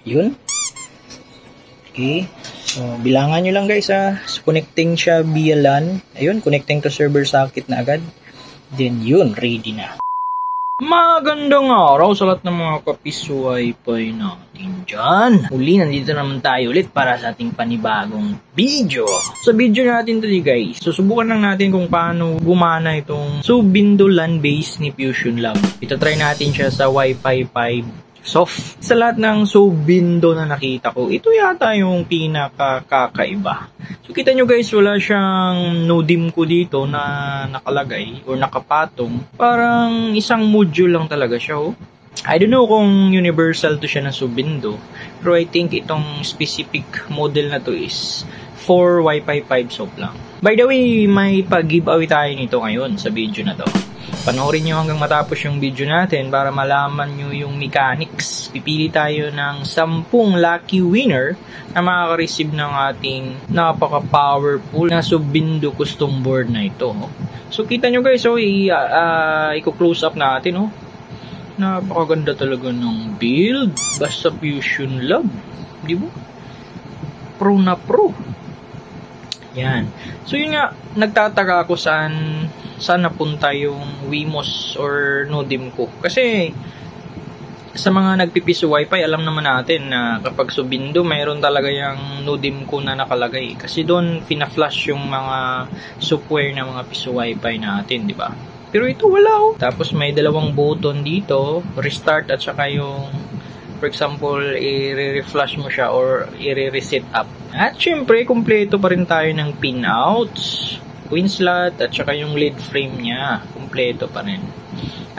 Yun. Okay. So, bilangan nyo lang guys So, connecting siya via LAN. Ayun, connecting to server socket na agad. Then, yun, ready na. Magandang araw sa lahat ng mga kapiso Wi-Fi natin dyan. Uli, nandito naman tayo ulit para sa ating panibagong video. Sa video natin today guys, susubukan lang natin kung paano gumana itong Subindo LAN base ni Fusion Lab. Ito try natin siya sa Wi-Fi 5 soft. Sa lahat ng Subindo na nakita ko, ito yata yung pinakakaiba. So kita nyo guys, wala siyang NoDIM ko dito na nakalagay or nakapatong. Parang isang module lang talaga siya. Oh. I don't know kung universal to siya ng Subindo, pero I think itong specific model na to is for Wi-Fi 5 soft lang. By the way, may pag-giveaway tayo nito ngayon sa video na to. Panoorin nyo hanggang matapos yung video natin para malaman nyo yung mechanics. Pipili tayo ng 10 lucky winner na makaka-receive ng ating napaka-powerful na Subindo custom board na ito. So kita nyo guys, i-close up natin. Napakaganda talaga ng build. Basta Fusion Lab. Di ba? Pro na pro. Yan. So yun nga, nagtataka ako saan napunta yung Wemos or NoDIM ko. Kasi sa mga nagpipiso Wi-Fi, alam naman natin na kapag Subindo, mayroon talaga yung NoDIM ko na nakalagay. Kasi doon fina-flash yung mga software ng mga piso Wi-Fi natin, di ba? Pero ito wala. Tapos may dalawang button dito, restart at saka yung, for example, i-reflash mo siya or i-reset up. At syempre, kumpleto pa rin tayo ng pinouts, queen slot, at saka yung lid frame niya. Kumpleto pa rin.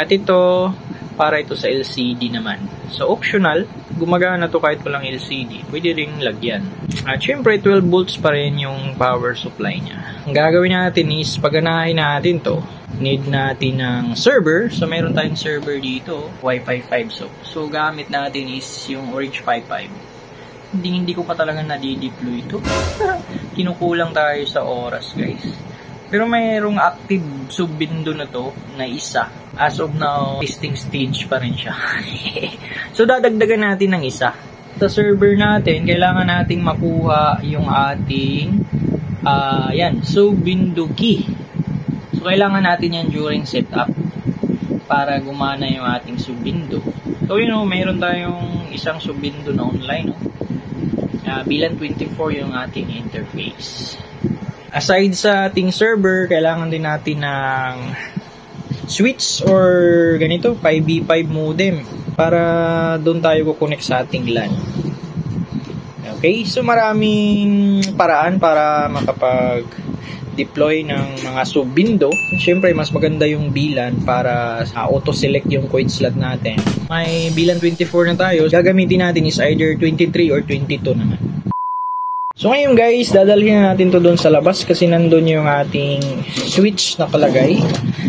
At ito, para ito sa LCD naman. So, optional, gumagana to kahit walang LCD. Pwede ring lagyan. At syempre, 12 volts pa rin yung power supply niya. Ang gagawin natin is, paganahin natin to, need natin ng server. So, mayroon tayong server dito, Wi-Fi 5 So, gamit natin is yung Orange Pi 5. Hindi ko pa talaga na-deploy ito. Kinukulang tayo sa oras, guys. Pero mayroong active Subindo na to na isa. As of now, testing stage pa rin siya. So, dadagdagan natin ng isa. Sa server natin, kailangan nating makuha yung ating Subindo key. So, kailangan natin yan during setup para gumana yung ating Subindo. So, mayroon tayong isang Subindo na online. Bilan 24 yung ating interface. Aside sa ating server, kailangan din natin ng switch or ganito, 5v5 modem para doon tayo kukonek sa ating LAN. Okay, so maraming paraan para makapag-deploy ng mga Subindo. Siyempre, mas maganda yung bilan para auto-select yung coin slot natin. May bilan 24 na tayo. Gagamitin natin is either 23 or 22 naman. So ngayon guys, dadalhin na natin to doon sa labas kasi nandun yung ating switch na palagay.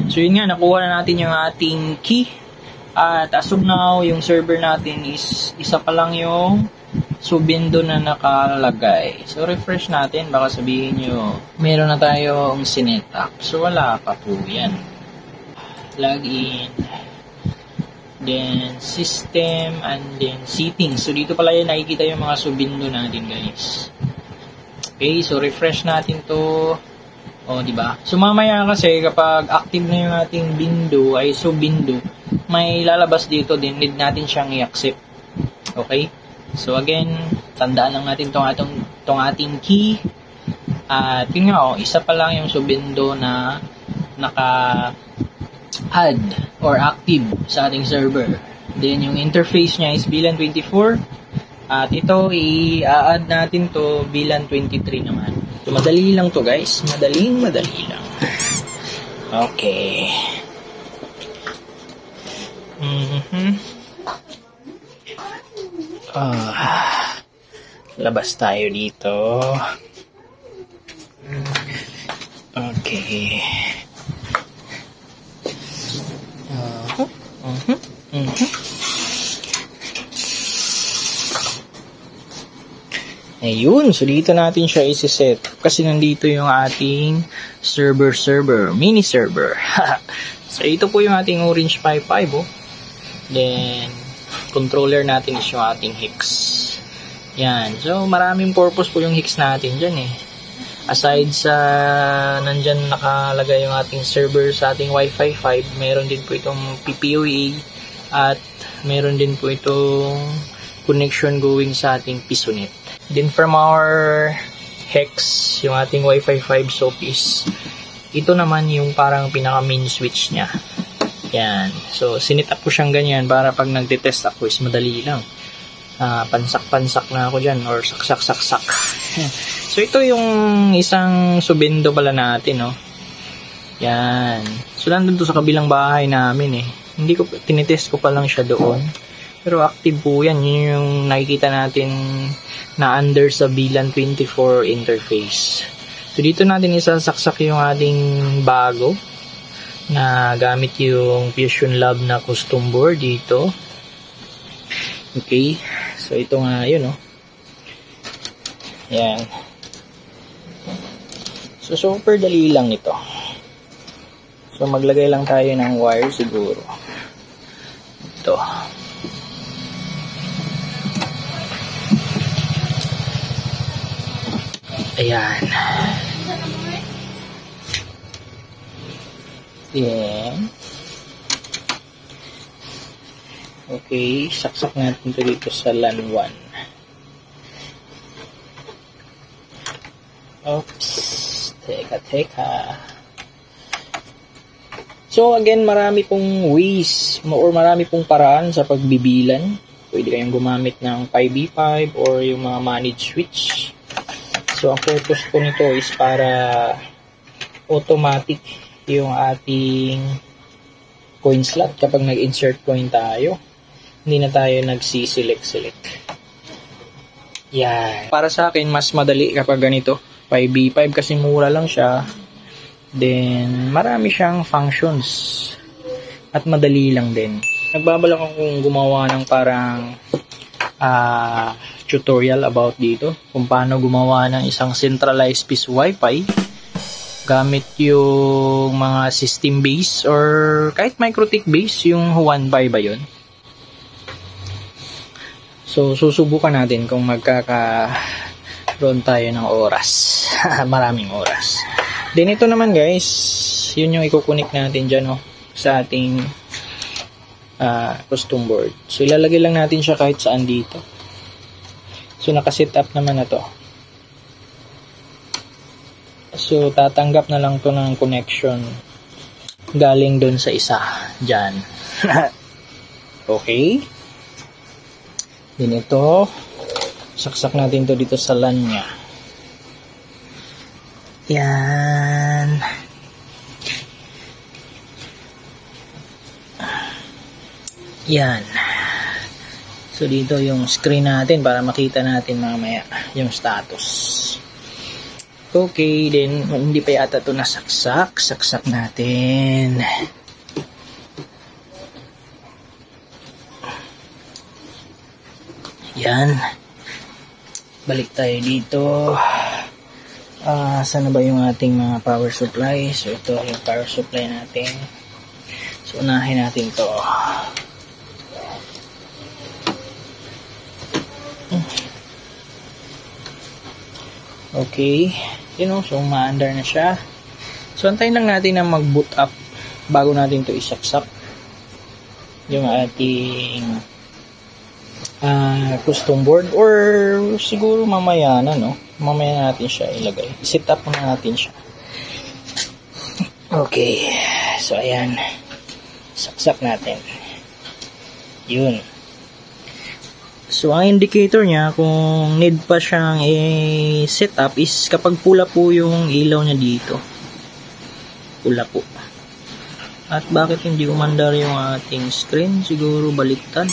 So yun nga, nakuha na natin yung ating key. At as of now, yung server natin is isa pa lang yung Subindo na nakalagay. So refresh natin, baka sabihin nyo, meron na tayong sinet up. So wala pa po yan. Login. Then system and then settings. So dito pala yan nakikita yung mga Subindo natin guys. Okay, so refresh natin to. Di ba? So mamaya kasi kapag active na yung ating Bindo ay Subindo, may lalabas dito din, need natin siyang i-accept. Okay? So again, tandaan lang natin tong ating key. At yun nga, isa pa lang yung Subindo na naka-add or active sa ating server. Then yung interface niya is bilan 24. At ito, i-add natin to bilan 23 naman. So, madali lang to guys. Madali lang. Okay. Labas tayo dito. Okay. Ayun, so dito natin siya isi-set kasi nandito yung ating mini server. So ito po yung ating Orange Pi 5 Then controller natin is yung ating Hex. Yan. So, maraming purpose po yung Hicks natin dyan eh. Aside sa nandyan nakalagay yung ating server sa ating Wi-Fi 5, meron din po itong PPOE at meron din po itong connection going sa ating Pisonet. Then from our Hex, yung ating Wi-Fi 5 SOPs, ito naman yung parang pinaka main switch nya. Yan. So, sinit up ko siyang ganyan para pag nagtitest ako is madali lang. Pansak-pansak na ako dyan or saksak-saksak. So, ito yung isang subindo pala natin, no? Yan. So, nandun to sa kabilang bahay namin, eh. Hindi ko, tinitest ko pa lang siya doon. Pero active po yan. Yun yung nakikita natin na under sa VLAN 24 interface. So, dito natin isasaksak yung ating bago na gamit yung Fusion Lab na custom board dito. Okay. So, ito nga yun, no? Yan. So, super dali lang ito. So, maglagay lang tayo ng wire siguro. Ito. Ayan. Yan. Okay, saksak natin ito dito sa LAN 1. Oops. Teka. So again, marami pong ways or marami pong paraan sa pagbibilan. Pwede kayong gumamit ng 5v5 or yung mga managed switch. So ang purpose po nito is para automatic yung ating coin slot kapag nag-insert coin tayo. Hindi na tayo nagsi-select. Yan. Para sa akin, mas madali kapag ganito. 5v5 kasi mura lang siya. Then, marami siyang functions. At madali lang din. Nagbabalak akong gumawa ng parang tutorial about dito. Kung paano gumawa ng isang centralized piece Wi-Fi. Gamit yung mga system base or kahit MikroTik base, yung Huawei ba yun? So, susubukan natin kung magkakaroon tayo ng oras. Maraming oras. Then, ito naman guys, yun yung ikukunik natin dyan, no, sa ating custom board. So, ilalagay lang natin siya kahit saan dito. So, nakaset up naman na to. So, tatanggap na lang to ng connection galing dun sa isa dyan. Okay. Din ito, saksak natin to dito sa LAN nya. Yan. Yan. So, dito yung screen natin para makita natin mamaya yung status. Okay, then hindi pa yata ito nasaksak. Saksak natin. Yan. Balik tayo dito. Saan ba yung ating mga power supply? So, ito yung power supply natin. So, unahin natin to. Okay. So, umaandar na siya. So, antayin lang natin na mag-boot up bago natin to isaksak. Yung ating custom board or siguro mamaya na, no? Mamaya natin siya ilagay. Set up na natin siya. Okay. So, ayan. Saksak natin. Yun. So, ang indicator niya, kung need pa siyang i-set up is kapag pula po yung ilaw niya dito. Pula po. At bakit hindi umandar yung ating screen? Siguro baliktad.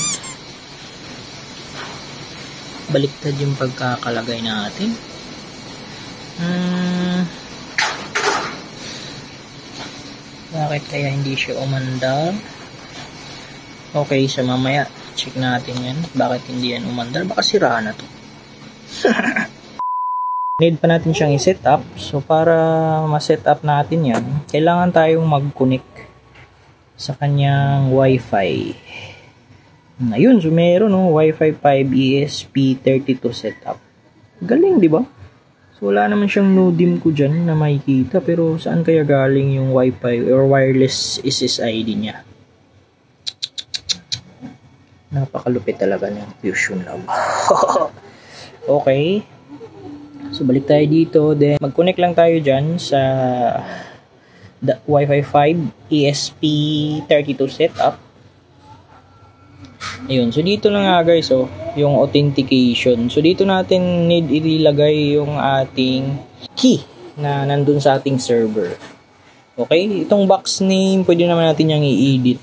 Baliktad yung pagkakalagay natin. Bakit kaya hindi siya umandar? Okay, so mamaya check natin yan. Bakit hindi yan umandar? Baka sira na to. Need pa natin siyang i-set up. So, para ma-set up natin yan, kailangan tayong mag-connect sa kanyang Wi-Fi. Ayun, so meron no, Wi-Fi 5 ESP32 setup. Galing, di ba? So wala naman siyang modem ko dyan na makikita, pero saan kaya galing yung Wi-Fi or wireless SSID niya? Napakalupit talaga ng Fusion Lab. Okay. So balik tayo dito, then mag-connect lang tayo dyan sa Wi-Fi 5 ESP32 setup. Ayun, so dito na nga guys, oh, yung authentication. So dito natin need ilagay yung ating key na nandun sa ating server. Okay, itong box name, pwede naman natin yung i-edit.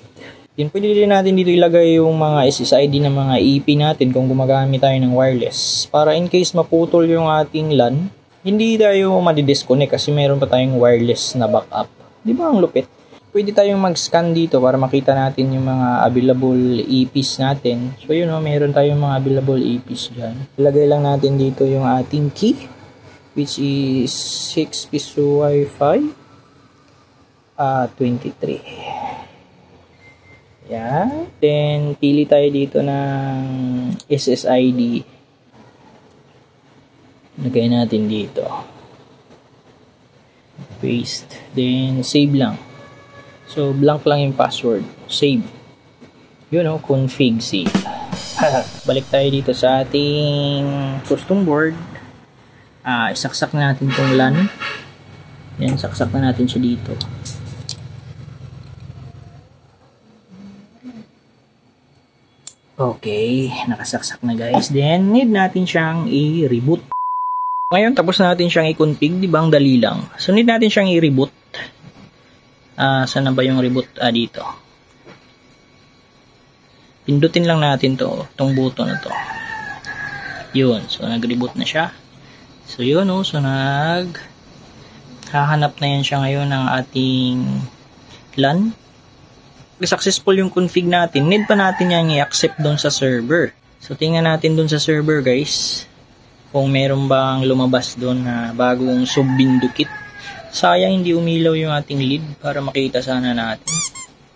Then pwede din natin dito ilagay yung mga SSID ng mga EP natin kung gumagamit tayo ng wireless. Para in case maputol yung ating LAN, hindi tayo madidisconnect kasi meron pa tayong wireless na backup. Di ba ang lupit? Pwede tayong mag-scan dito para makita natin yung mga available EPs natin. So yun o, meron tayong mga available EPs dyan. Ilagay lang natin dito yung ating key, which is 6 piso Wi-Fi 23. Yan. Then, pili tayo dito ng SSID. Lagay natin dito. Paste. Then, save lang. So, blank lang yung password. Save. Yun o, config save. Balik tayo dito sa ating custom board. Isaksak natin itong LAN. Yan, saksak na natin siya dito. Okay, nakasaksak na guys. Then, need natin siyang i-reboot. Ngayon, tapos natin siyang i-config. Di ba ang dali lang? So, need natin siyang i-reboot. Saan na ba yung reboot? Dito. Pindutin lang natin itong button na to. Yun. So, nag-reboot na siya. So, yun o. So, hahanap na yan siya ngayon ng ating LAN. Successful yung config natin. Need pa natin yung i-accept doon sa server. So, tingnan natin doon sa server, guys. Kung meron bang lumabas doon na bagong sub-window kit. Sayang hindi umilaw yung ating lead para makita sana natin.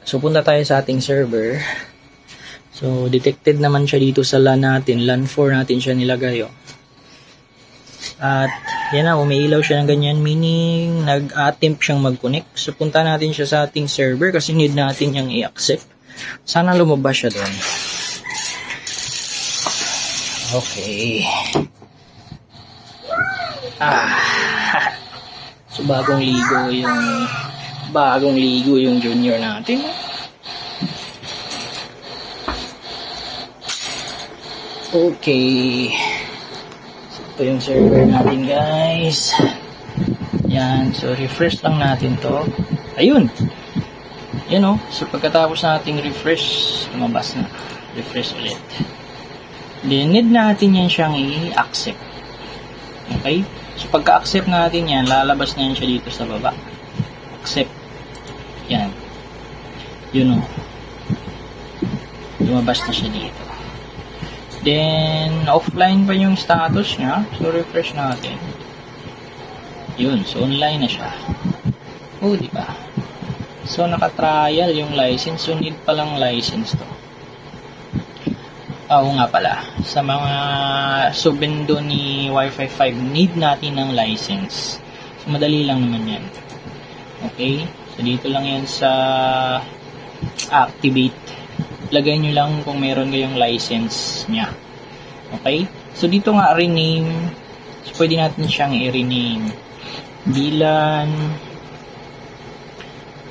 So, punta tayo sa ating server. So, detected naman siya dito sa LAN natin. LAN 4 natin siya nilagay. Oh. At, yan na, umiilaw siya ng ganyan. Meaning, nag-attempt siyang mag-connect. So, punta natin siya sa ating server kasi need natin yung i-accept. Sana lumabas siya doon. Okay. So bagong ligo yung junior natin. Okay. So, ito yung server natin guys. Yan. So refresh lang natin to. Ayun. Yan o. So pagkatapos nating refresh, lumabas na. Refresh ulit. Then need natin yan siyang i-accept. Okay? So, pagka-accept natin yan, lalabas na yan siya dito sa baba. Accept. Yan. Yun o. Lumabas na siya dito. Then, offline pa yung status niya. So, refresh natin. Yun. So, online na siya. Oh, diba? So, naka-trial yung license. So, need palang license to. Oo nga pala, sa mga sub-window ni Wi-Fi 5, need natin ng license. So, madali lang naman yan. Okay? So, dito lang yan sa activate. Lagay nyo lang kung meron kayong license niya. Okay? So, dito nga rename. So, pwede natin siyang i-rename. Bilan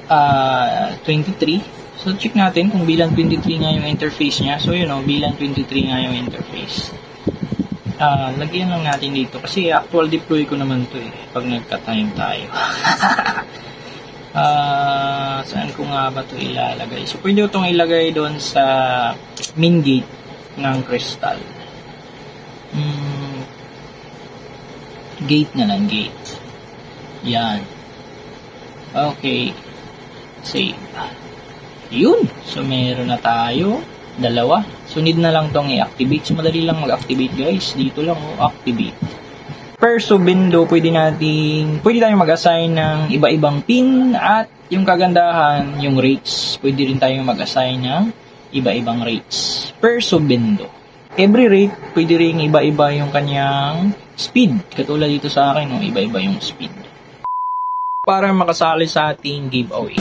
23. So, check natin kung bilang 23 nga yung interface niya. So, yun o, bilang 23 nga yung interface. Lagyan lang natin dito. Kasi actual deploy ko naman to eh. Pag nagka-time tayo. Saan ko nga ba to ilalagay? So, pwede itong ilagay doon sa main gate ng Crystal. Gate na lang, gate. Yan. Okay. Save. Yun. So, meron na tayo. Dalawa. So, need na lang tong i-activate. So, madali lang mag-activate, guys. Dito lang, activate. Per sub-window, pwede tayong mag-assign ng iba-ibang pin at yung kagandahan, yung rates. Pwede rin tayong mag-assign ng iba-ibang rates per subindo. Every rate, pwede rin iba-iba yung kanyang speed. Katulad dito sa akin, no, iba-iba yung speed. Para makasali sa ating giveaway.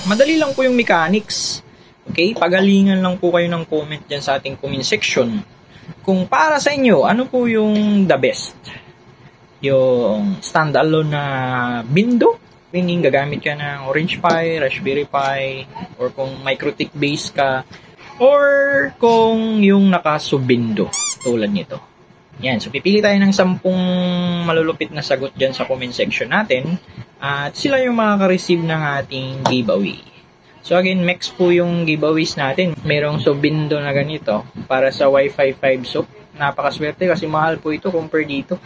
Madali lang po yung mechanics. Okay? Pagalingan lang po kayo ng comment dyan sa ating comment section. Kung para sa inyo, ano po yung the best? Yung standalone na bindo? Meaning, gagamit ka ng Orange Pi, Raspberry Pi, or kung MikroTik base ka, or kung yung nakasubindo, tulad nito. Yan, so pipili tayo ng 10 malulupit na sagot dyan sa comment section natin, at sila yung makaka-receive ng ating giveaway. So again, max po yung giveaways natin. Merong subindo na ganito, para sa Wi-Fi 5 SOP. Napakaswerte kasi mahal po ito compare dito.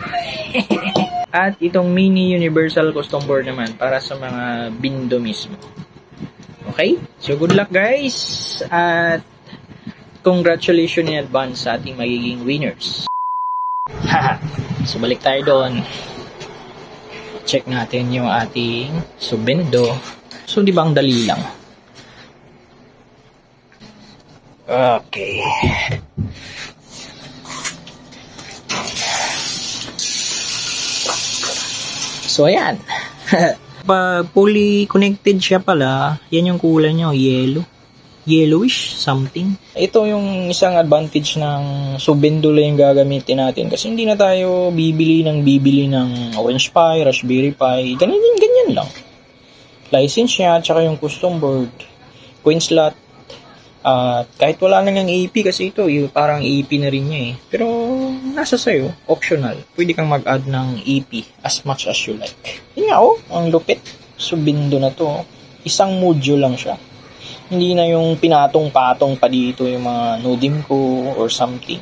At itong mini universal custom board naman para sa mga bindo mismo. Okay? So good luck guys! At congratulations in advance sa ating magiging winners. So balik tayo doon. Check natin yung ating subindo. So di ba ang dali lang? Okay. So, ayan. Pag fully connected siya pala, yan yung kulay niya, yellow. Yellowish, something. Ito yung isang advantage ng subindo lang yung gagamitin natin. Kasi hindi na tayo bibili ng Orange Pi, Raspberry Pi. Ganyan lang. License niya, tsaka yung custom board. Coin slot. Kahit wala na ng AP kasi ito, parang AP na rin niya eh. Pero nasa sayo, optional. Pwede kang mag-add ng AP as much as you like. Yun nga ang lupit. Subindo na to. Isang module lang siya. Hindi na yung pinatong-patong pa dito yung mga nodim ko or something.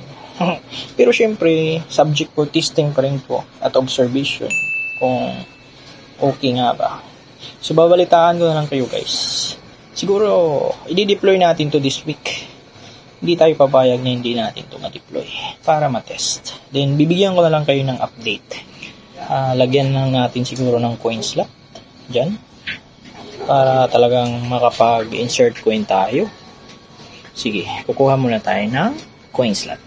Pero syempre, subject for testing pa rin po at observation kung okay nga ba. So babalitaan ko na lang kayo guys. Siguro, i-deploy natin to this week. Hindi tayo papayag na hindi natin to ma-deploy para ma-test. Then, bibigyan ko na lang kayo ng update. Lagyan lang natin siguro ng coin slot dyan. Para talagang makapag-insert coin tayo. Sige, kukuha muna tayo ng coin slot.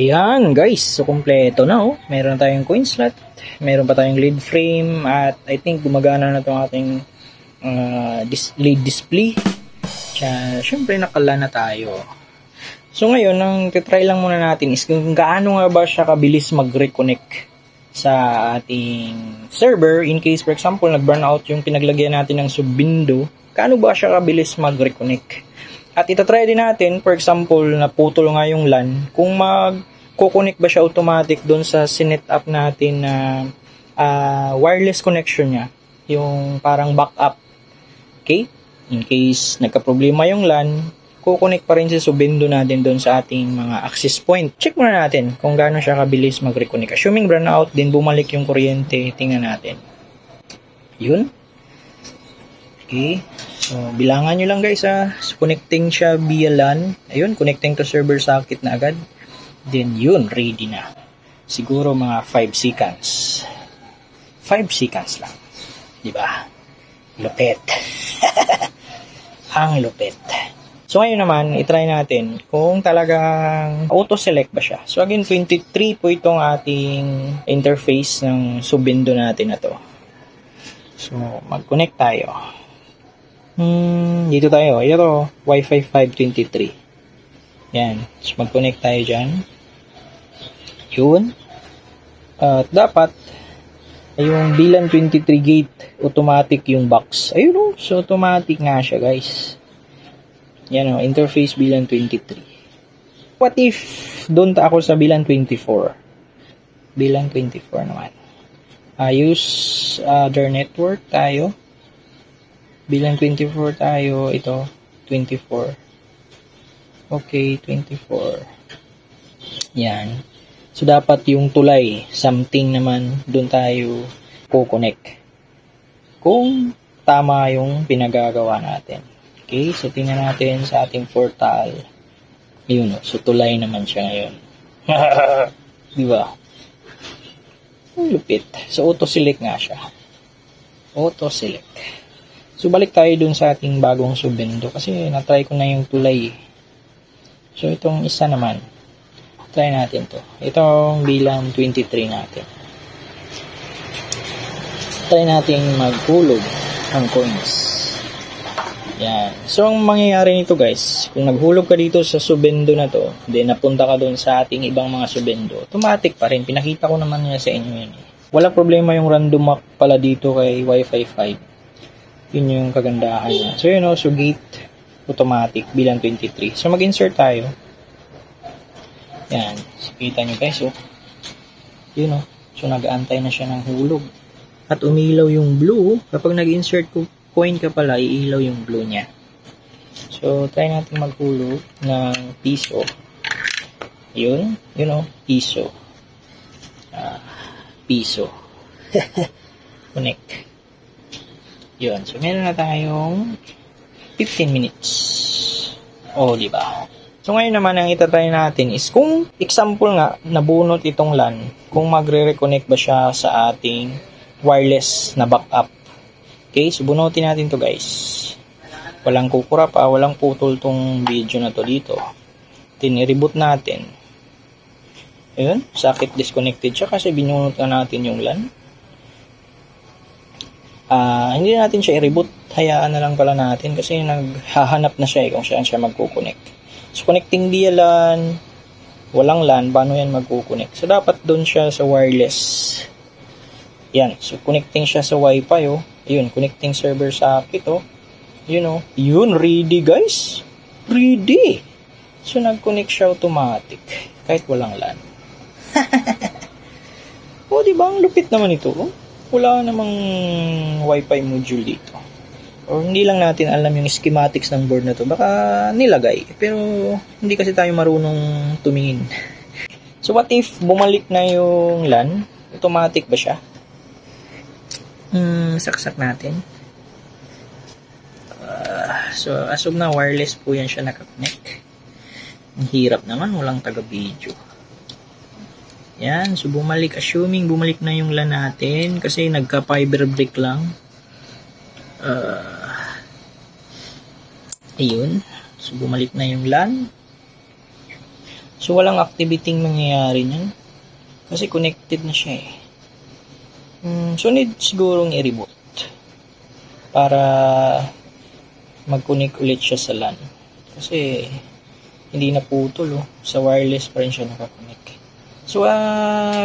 Ayan guys, so kompleto na Meron tayong coin slot. Meron pa tayong lead frame. At I think gumagana na itong ating lead display. Siyempre nakala na tayo. So ngayon, ang titry lang muna natin is kung gaano nga ba siya kabilis mag-reconnect sa ating server. In case for example nag-burn out yung pinaglagyan natin ng subindo, gaano ba siya kabilis mag-reconnect. At itatry din natin, for example naputol nga yung LAN, kung mag-connect ba siya automatic doon sa sinet up natin na wireless connection niya, yung parang backup. Okay? In case nagka-problema yung LAN, kukonek pa rin si subindo natin doon sa ating mga access point. Check muna natin kung gaano siya kabilis mag-reconnect. Assuming burn out, din bumalik yung kuryente, tingnan natin. Yun. Okay. So, bilangan nyo lang guys So, connecting siya via LAN. Ayun, connecting to server socket na agad. Then yun, ready na. Siguro mga 5 seconds. 5 seconds lang. Diba? Lupit. Ang lupit. So ngayon naman, itry natin kung talagang auto-select ba siya. So again, 23 po itong ating interface ng subindo natin na to. So mag-connect tayo. Dito tayo. Ito, Wi-Fi 523. Yan. So mag-connect tayo dyan. Yun. At dapat yung VLAN 23 gate, automatic yung box. Ayun so automatic nga siya guys. Yan interface VLAN 23. What if doon ako sa VLAN 24? VLAN 24 naman. Use other network tayo. VLAN 24 tayo. Ito, 24. Okay, 24. Yan. So, dapat yung tulay, something naman, doon tayo co-connect. Kung tama yung pinagagawa natin. Okay, so tingnan natin sa ating portal. Ayun, so tulay naman siya ngayon. Diba? Ang lupit. So, auto-select nga siya. Auto-select. So, balik tayo dun sa ating bagong subindo kasi natry ko na yung tulay. So, itong isa naman, try natin to. Itong bilang 23 natin. Try natin maghulog ng coins. Yan. So, ang mangyayari nito guys, kung naghulog ka dito sa subendo na to, then napunta ka doon sa ating ibang mga subendo, automatic pa rin. Pinakita ko naman niya sa inyo yun. Wala problema yung random map pala dito kay Wi-Fi 5. Yun yung kagandahan niya. So, yun o. So, gate automatic bilang 23. So, mag-insert tayo. Yan. So, kita nyo guys. So, yun o. So, nag-aantay na siya ng hulog. At umilaw yung blue. Kapag nag-insert coin ka pala, iilaw yung blue niya. So, try natin maghulog ng piso. Yun. Yun o. Piso. Piso. Connect. Yun. So, meron na tayong 15 minutes. O, diba? So, ngayon naman, ang itatry natin is kung, example nga, nabunot itong LAN, kung magre-reconnect ba siya sa ating wireless na backup. Okay? So, bunutin natin to guys. Walang kukura pa, walang putol tong video na to dito. Then, i-reboot natin. Ayun, sakit disconnected siya kasi binunot na natin yung LAN. Hindi natin siya i-reboot. Hayaan na lang pala natin kasi naghahanap na siya kung saan siya magkukonect. So, connecting via LAN, walang LAN, paano yan magkukonect? So, dapat doon siya sa wireless. Yan. So, connecting siya sa Wi-Fi, oh. Ayun, connecting server socket, oh. Yun, oh. Yun, ready, guys. Ready. So, nag-connect siya automatic. Kahit walang LAN. O, diba? Ang lupit naman ito, oh. Wala namang Wi-Fi module dito. Or hindi lang natin alam yung schematics ng board na to. Baka nilagay. Pero hindi kasi tayo marunong tumingin. So what if bumalik na yung LAN? Automatic ba siya? Saksak natin. So as of now, wireless po yan siya nakakonect. Ang hirap naman. Walang taga-video. Yan, so bumalik, assuming bumalik na yung LAN natin kasi nagka-fiber break lang. Ayun, so bumalik na yung LAN. So walang activity mangyayari niyan kasi connected na siya eh. So need sigurong i-reboot para mag-connect ulit siya sa LAN kasi hindi na putol, oh. Sa wireless pa rin siya nakakonect. So,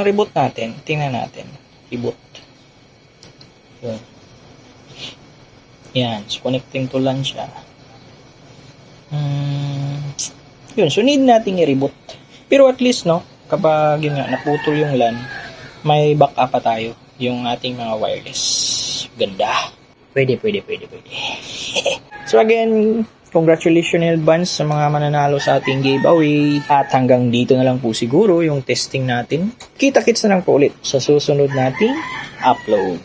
reboot natin. Tingnan natin. Reboot. Yun. Yan. So, connecting to LAN siya. Yun. So, need nating i-reboot. Pero at least, no, kapag yun nga, naputol yung LAN, may backup pa tayo. Yung ating mga wireless. Ganda. Pwede. So, again, congratulations in advance sa mga mananalo sa ating giveaway. At hanggang dito na lang po siguro yung testing natin. Kita-kits na lang po ulit sa susunod nating upload.